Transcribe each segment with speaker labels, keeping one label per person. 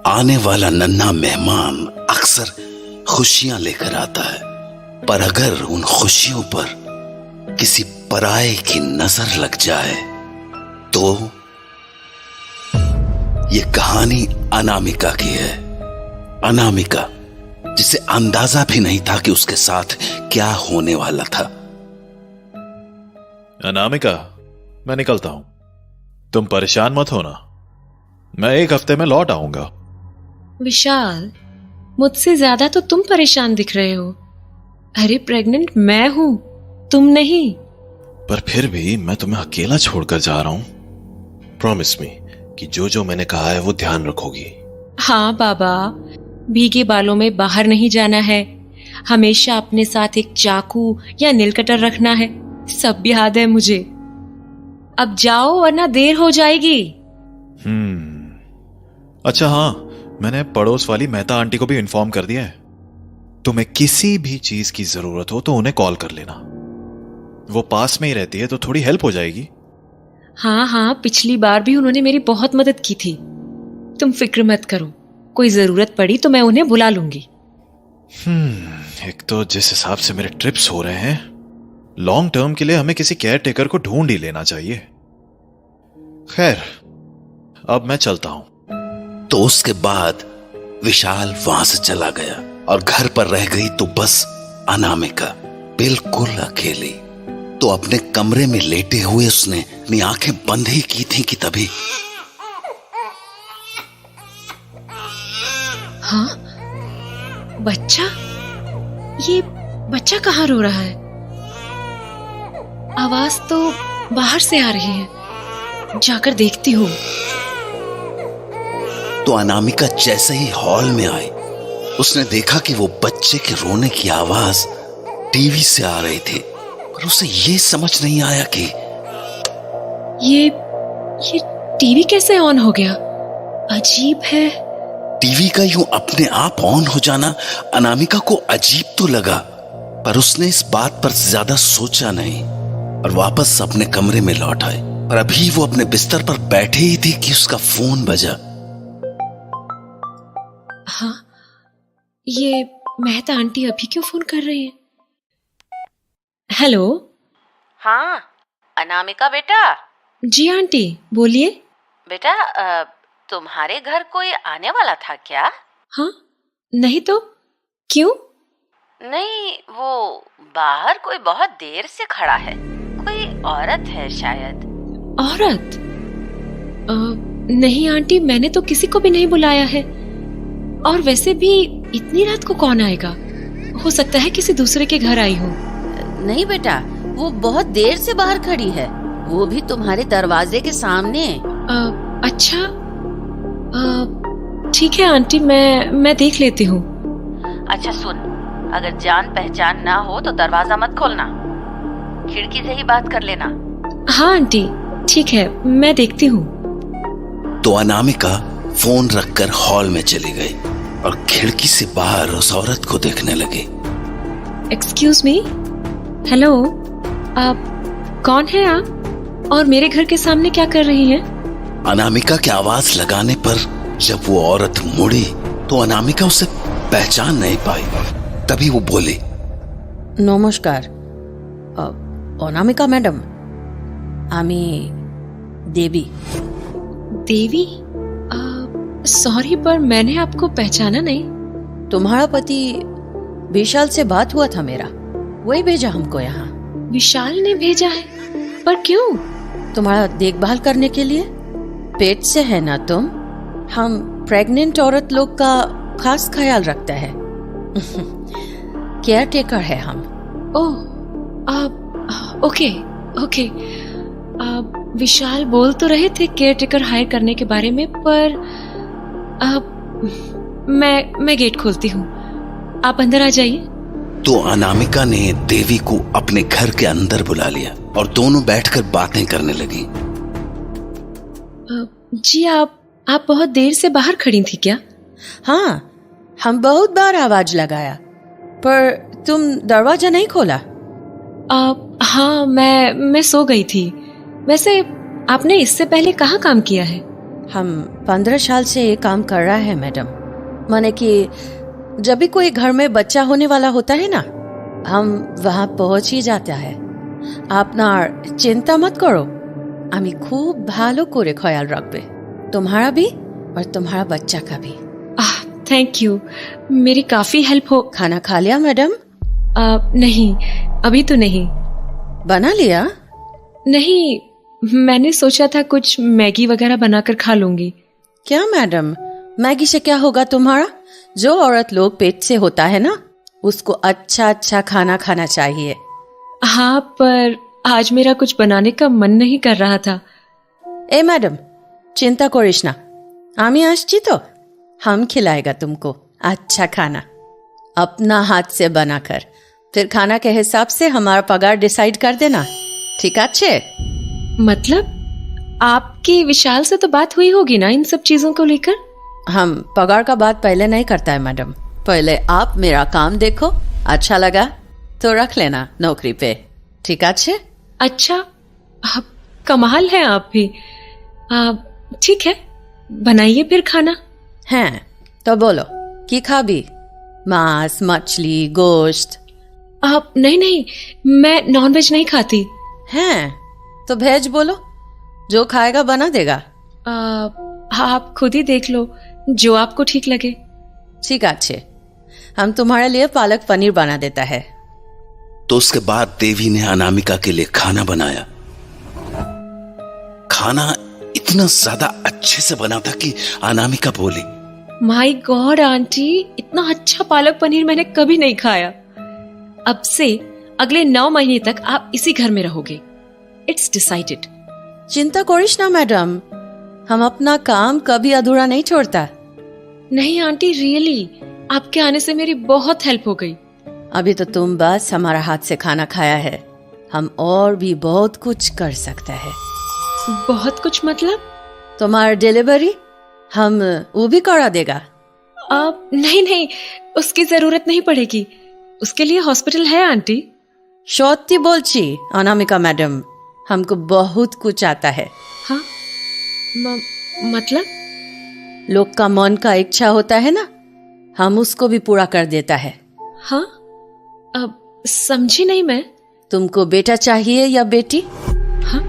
Speaker 1: आने वाला नन्हा मेहमान अक्सर खुशियां लेकर आता है, पर अगर उन खुशियों पर किसी पराये की नजर लग जाए तो ये कहानी अनामिका की है। अनामिका, जिसे अंदाजा भी नहीं था कि उसके साथ क्या होने वाला था।
Speaker 2: अनामिका, मैं निकलता हूं, तुम परेशान मत होना, मैं 1 हफ्ते में लौट आऊंगा।
Speaker 3: विशाल, मुझसे ज्यादा तो तुम परेशान दिख रहे हो। अरे प्रेग्नेंट मैं हूं, तुम नहीं।
Speaker 2: पर फिर भी मैं तुम्हें अकेला छोड़कर जा रहा हूं। प्रॉमिस मी कि जो जो मैंने कहा है वो ध्यान रखोगी।
Speaker 3: हाँ बाबा, भीगे बालों में बाहर नहीं जाना है, हमेशा अपने साथ एक चाकू या नील कटर रखना है, सब याद है मुझे। अब जाओ वरना देर हो जाएगी।
Speaker 2: अच्छा हाँ, मैंने पड़ोस वाली मेहता आंटी को भी इन्फॉर्म कर दिया है। तुम्हें किसी भी चीज की जरूरत हो तो उन्हें कॉल कर लेना, वो पास में ही रहती है तो थोड़ी हेल्प हो जाएगी।
Speaker 3: हाँ, पिछली बार भी उन्होंने मेरी बहुत मदद की थी, तुम फिक्र मत करो, कोई जरूरत पड़ी तो मैं उन्हें बुला लूंगी।
Speaker 2: एक तो जिस हिसाब से मेरे ट्रिप्स हो रहे हैं, लॉन्ग टर्म के लिए हमें किसी केयर टेकर को ढूंढ ही लेना चाहिए। खैर, अब मैं चलता हूं।
Speaker 1: तो उसके बाद विशाल वहां से चला गया और घर पर रह गई तो बस अनामिका, बिल्कुल अकेली। तो अपने कमरे में लेटे हुए उसने अपनी आंखें बंद ही की थी कि तभी
Speaker 3: हाँ, बच्चा, ये बच्चा कहाँ रो रहा है? आवाज तो बाहर से आ रही है, जाकर देखती हूँ।
Speaker 1: तो अनामिका जैसे ही हॉल में आई, उसने देखा कि वो बच्चे के रोने की आवाज टीवी से आ रही थी, पर उसे ये समझ नहीं आया कि
Speaker 3: ये टीवी कैसे ऑन हो गया? अजीब है।
Speaker 1: टीवी का यूं अपने आप ऑन हो जाना अनामिका को अजीब तो लगा, पर उसने इस बात पर ज्यादा सोचा नहीं और वापस अपने कमरे में लौट आए। पर अभी वो अपने बिस्तर पर बैठे ही थे कि उसका फोन बजा।
Speaker 3: हाँ, ये मेहता आंटी अभी क्यों फोन कर रही है? हेलो।
Speaker 4: हाँ, अनामिका बेटा।
Speaker 3: जी आंटी, बोलिए।
Speaker 4: बेटा, तुम्हारे घर कोई आने वाला था क्या?
Speaker 3: हाँ, नहीं तो क्यों?
Speaker 4: नहीं, वो बाहर कोई बहुत देर से खड़ा है, कोई औरत है शायद।
Speaker 3: औरत? नहीं आंटी, मैंने तो किसी को भी नहीं बुलाया है, और वैसे भी इतनी रात को कौन आएगा? हो सकता है किसी दूसरे के घर आई हो।
Speaker 4: नहीं बेटा, वो बहुत देर से बाहर खड़ी है, वो भी तुम्हारे दरवाजे के सामने।
Speaker 3: अच्छा, ठीक है आंटी, मैं देख लेती हूँ।
Speaker 4: अच्छा सुन, अगर जान पहचान ना हो तो दरवाजा मत खोलना, खिड़की से ही बात कर लेना।
Speaker 3: हाँ आंटी, ठीक है, मैं देखती हूँ।
Speaker 1: तो अनामिका फोन रखकर हॉल में चली गई और खिड़की से बाहर उस औरत को देखने लगी।
Speaker 3: एक्सक्यूज मी, हेलो, आप कौन है आप, और मेरे घर के सामने क्या कर रही हैं?
Speaker 1: अनामिका की आवाज लगाने पर जब वो औरत मुड़ी तो अनामिका उसे पहचान नहीं पाई। तभी वो बोली,
Speaker 4: नमस्कार अनामिका मैडम, आमी देवी।
Speaker 3: देवी? सॉरी, पर मैंने आपको पहचाना नहीं।
Speaker 4: तुम्हारा पति विशाल से बात हुआ था मेरा, वही भेजा हमको यहाँ।
Speaker 3: विशाल ने भेजा है? पर क्यों?
Speaker 4: तुम्हारा देखभाल करने के लिए। पेट से है ना तुम, हम प्रेग्नेंट औरत लोग का खास ख्याल रखते हैं। केयर टेकर है हम।
Speaker 3: ओह, ओके। विशाल बोल तो रहे थे केयर टेकर हायर करने के बारे में, पर मैं गेट खोलती हूँ, आप अंदर आ जाइए।
Speaker 1: तो अनामिका ने देवी को अपने घर के अंदर बुला लिया और दोनों बैठकर बातें करने लगी।
Speaker 3: जी, आप बहुत देर से बाहर खड़ी थी क्या?
Speaker 4: हाँ, हम बहुत बार आवाज लगाया, पर तुम दरवाजा नहीं खोला।
Speaker 3: हाँ, मैं सो गई थी। वैसे आपने इससे पहले कहाँ काम किया है?
Speaker 4: हम 15 साल से ये काम कर रहा है मैडम। माने कि जब भी कोई घर में बच्चा होने वाला होता है ना, हम वहां पहुंच ही जाता है। আপনার চিন্তা मत करो, আমি खूब ভালো করে ख्याल रखबे, तुम्हारा भी और तुम्हारा बच्चा का भी।
Speaker 3: थैंक यू, मेरी काफी हेल्प हो।
Speaker 4: खाना खा लिया मैडम?
Speaker 3: नहीं, अभी तो नहीं।
Speaker 4: बना लिया?
Speaker 3: नहीं, मैंने सोचा था कुछ मैगी वगैरह बनाकर खा लूंगी।
Speaker 4: क्या मैडम, मैगी से क्या होगा तुम्हारा? जो औरत लोग पेट से होता है ना, उसको अच्छा अच्छा खाना खाना चाहिए।
Speaker 3: हाँ, पर आज मेरा कुछ बनाने का मन नहीं कर रहा था।
Speaker 4: ए मैडम, चिंता करिस ना, आमी आसছি तो हम खिलाएगा तुमको अच्छा खाना, अपना हाथ से बनाकर। फिर खाना के हिसाब से हमारा पगार डिसाइड कर देना, ठीक है?
Speaker 3: मतलब आपकी विशाल से तो बात हुई होगी ना इन सब चीजों को लेकर?
Speaker 4: हम पगार का बात पहले नहीं करता है मैडम। पहले आप मेरा काम देखो, अच्छा लगा तो रख लेना नौकरी पे, ठीक है?
Speaker 3: अच्छा, कमाल है आप भी। ठीक है, बनाइए फिर खाना।
Speaker 4: हैं तो बोलो की खाबी? मांस, मछली, गोश्त?
Speaker 3: नहीं नहीं, मैं नॉनवेज नहीं खाती।
Speaker 4: हैं तो भेज बोलो, जो खाएगा बना देगा।
Speaker 3: आप खुद ही देख लो, जो आपको ठीक लगे।
Speaker 4: ठीक है, हम तुम्हारे लिए पालक पनीर बना देता है।
Speaker 1: तो उसके बाद देवी ने अनामिका के लिए खाना बनाया। खाना इतना ज्यादा अच्छे से बना था कि अनामिका बोली,
Speaker 3: माय गॉड आंटी, इतना अच्छा पालक पनीर मैंने कभी नहीं खाया। अब से अगले 9 महीने तक आप इसी घर में रहोगे। It's decided.
Speaker 4: चिंता करिस ना मैडम, हम अपना काम कभी अधूरा नहीं छोड़ता।
Speaker 3: नहीं आंटी, रियली आपके आने से मेरी बहुत हेल्प हो गई।
Speaker 4: अभी तो तुम बस हमारा हाथ से खाना खाया है, हम और भी बहुत कुछ कर सकते हैं।
Speaker 3: बहुत कुछ मतलब?
Speaker 4: तुम्हारा डिलीवरी हम वो भी करा देगा।
Speaker 3: नहीं नहीं, उसकी जरूरत नहीं पड़ेगी, उसके लिए हॉस्पिटल है आंटी।
Speaker 4: सत्यि बोलची अनामिका मैडम, हमको बहुत कुछ आता है।
Speaker 3: हाँ, मतलब?
Speaker 4: लोग का मन का इच्छा होता है ना, हम उसको भी पूरा कर देता है।
Speaker 3: हाँ, अब समझी नहीं मैं।
Speaker 4: तुमको बेटा चाहिए या बेटी?
Speaker 3: हाँ,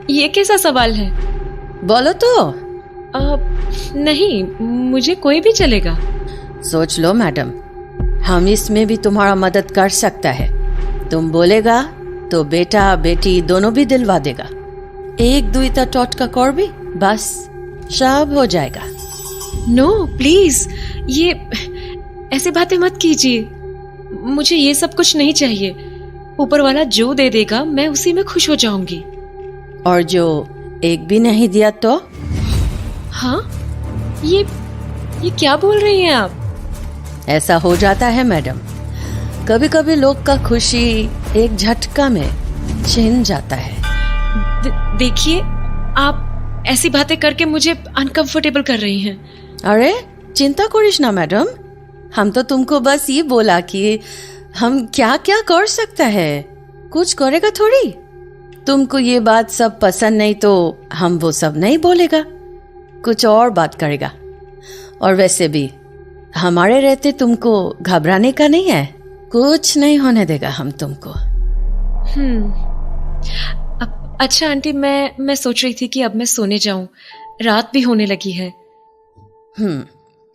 Speaker 3: ये कैसा सवाल है?
Speaker 4: बोलो तो।
Speaker 3: नहीं, मुझे कोई भी चलेगा।
Speaker 4: सोच लो मैडम, हम इसमें भी तुम्हारा मदद कर सकता है। तुम बोलेगा तो बेटा बेटी दोनों भी दिलवा देगा। 1-2 टोटका कर भी, बस सब हो जाएगा।
Speaker 3: नो प्लीज, ये ऐसे बातें मत कीजिए। मुझे ये सब कुछ नहीं चाहिए। ऊपर वाला जो दे देगा मैं उसी में खुश हो जाऊंगी।
Speaker 4: और जो एक भी नहीं दिया तो?
Speaker 3: हाँ, ये क्या बोल रही हैं आप?
Speaker 4: ऐसा हो जाता है मैडम, कभी कभी लोग का खुशी एक झटका में छिन जाता है।
Speaker 3: देखिए, आप ऐसी बातें करके मुझे अनकंफर्टेबल कर रही हैं।
Speaker 4: अरे चिंता करिस ना मैडम, हम तो तुमको बस ये बोला कि हम क्या क्या कर सकता है, कुछ करेगा थोड़ी। तुमको ये बात सब पसंद नहीं तो हम वो सब नहीं बोलेगा, कुछ और बात करेगा। और वैसे भी हमारे रहते तुमको घबराने का नहीं है, कुछ नहीं होने देगा हम तुमको।
Speaker 3: अच्छा आंटी, मैं सोच रही थी कि अब मैं सोने जाऊं, रात भी होने लगी है।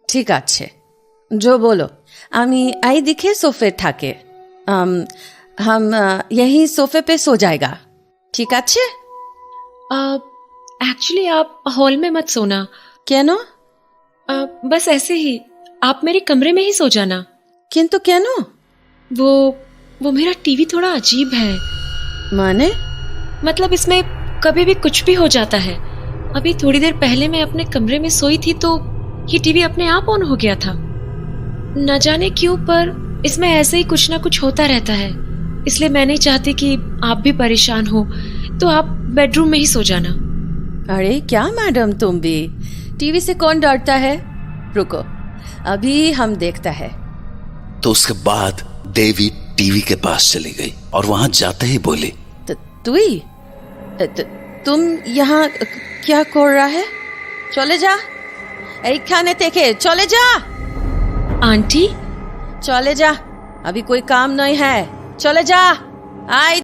Speaker 4: ठीक আছে, जो बोलो। आमी आई दिखे सोफे ठाके, हम यही सोफे पे सो जाएगा, ठीक আছে?
Speaker 3: एक्चुअली आप हॉल में मत सोना।
Speaker 4: केनो?
Speaker 3: बस ऐसे ही, आप मेरे कमरे में ही सो जाना।
Speaker 4: किंतु केनो?
Speaker 3: वो मेरा टीवी थोड़ा अजीब है।
Speaker 4: माने?
Speaker 3: मतलब इसमें कभी भी कुछ भी हो जाता है। अभी थोड़ी देर पहले मैं अपने कमरे में सोई थी तो ये टीवी अपने आप ऑन हो गया था। न जाने क्यों, पर इसमें ऐसे ही कुछ ना कुछ होता रहता है। इसलिए मैं नहीं चाहती कि आप भी परेशान हो, तो आप बेडरूम में ही सो जाना।
Speaker 4: अरे क्या मैडम, तुम भी, टीवी से कौन डरता है? रुको, अभी हम देखता है।
Speaker 1: तो उसके बाद देवी टीवी के पास चली गई और वहां जाते ही बोली,
Speaker 4: तुम यहाँ क्या कर रहा है? চলে যা, এইখানে থেকে চলে যা,
Speaker 3: आंटी
Speaker 4: चले जा, अभी कोई काम नहीं है, चले जा। आई